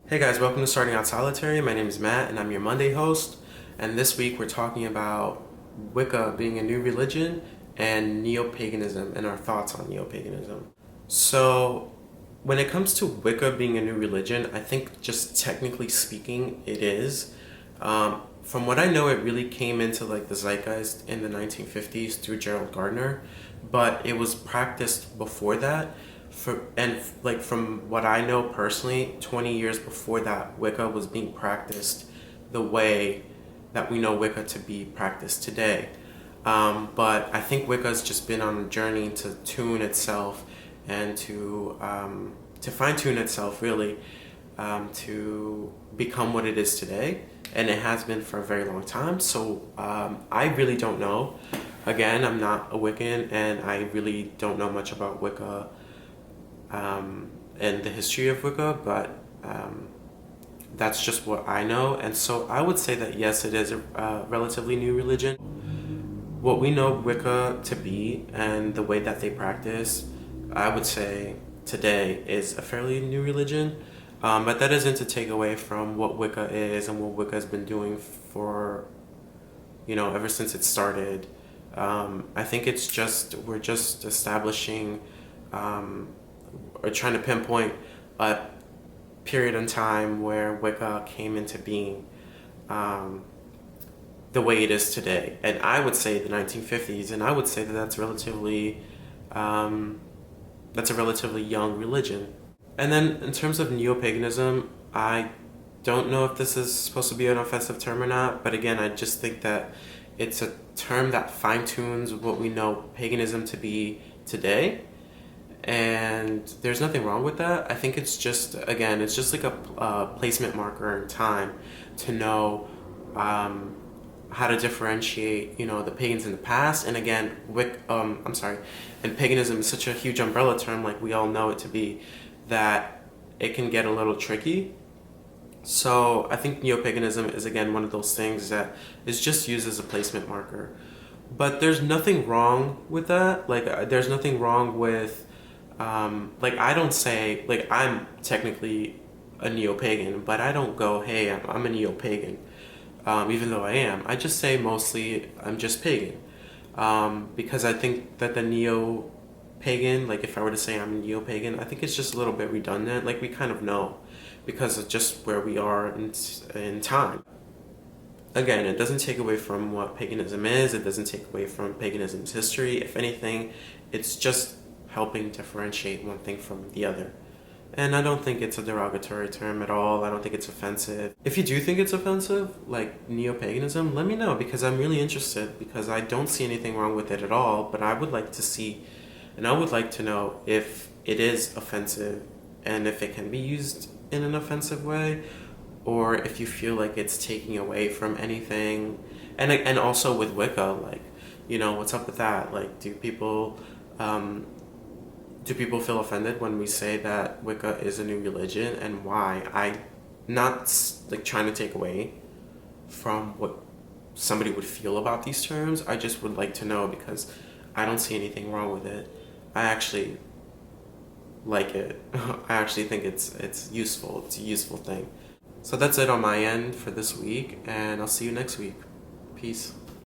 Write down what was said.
Hey guys, welcome to Starting Out Solitary. My name is Matt and I'm your Monday host. And this week we're talking about Wicca being a new religion and Neopaganism and our thoughts on Neopaganism. So, when it comes to Wicca being a new religion, I think just technically speaking, it is. From what I know, it really came into like the zeitgeist in the 1950s through Gerald Gardner, but it was practiced before that. From what I know personally, 20 years before that, Wicca was being practiced the way that we know Wicca to be practiced today. But I think Wicca's just been on a journey to tune itself and to fine tune itself really, to become what it is today, and it has been for a very long time. So I really don't know. Again, I'm not a Wiccan, and I really don't know much about Wicca and the history of Wicca, but that's just what I know. And so I would say that yes, it is a relatively new religion. What we know Wicca to be and the way that they practice, I would say today is a fairly new religion. But that isn't to take away from what Wicca is and what Wicca has been doing for, ever since it started. I think we're just establishing or trying to pinpoint a period in time where Wicca came into being the way it is today. And I would say the 1950s, and I would say that that's a relatively young religion. And then in terms of Neopaganism, I don't know if this is supposed to be an offensive term or not, but again, I just think that it's a term that fine-tunes what we know paganism to be today. And there's nothing wrong with that. I think it's just like a placement marker in time to know how to differentiate, the pagans in the past. And again, and paganism is such a huge umbrella term, like we all know it to be, that it can get a little tricky. So I think Neopaganism is again one of those things that is just used as a placement marker. But there's nothing wrong with that. There's nothing wrong with I don't say, I'm technically a neo-pagan, but I don't go, hey, I'm a neo-pagan, even though I am. I just say mostly I'm just pagan, because I think that the neo-pagan, if I were to say I'm a neo-pagan, I think it's just a little bit redundant. We kind of know because of just where we are in time. Again, it doesn't take away from what paganism is. It doesn't take away from paganism's history. If anything, it's just helping differentiate one thing from the other. And I don't think it's a derogatory term at all. I don't think it's offensive. If you do think it's offensive, like neo-paganism, let me know, because I'm really interested, because I don't see anything wrong with it at all, but I would like to see, and I would like to know if it is offensive and if it can be used in an offensive way, or if you feel like it's taking away from anything. And also with Wicca, what's up with that? Do people feel offended when we say that Wicca is a new religion, and why? I'm not trying to take away from what somebody would feel about these terms. I just would like to know, because I don't see anything wrong with it. I actually like it. I actually think it's useful. It's a useful thing. So that's it on my end for this week, and I'll see you next week. Peace.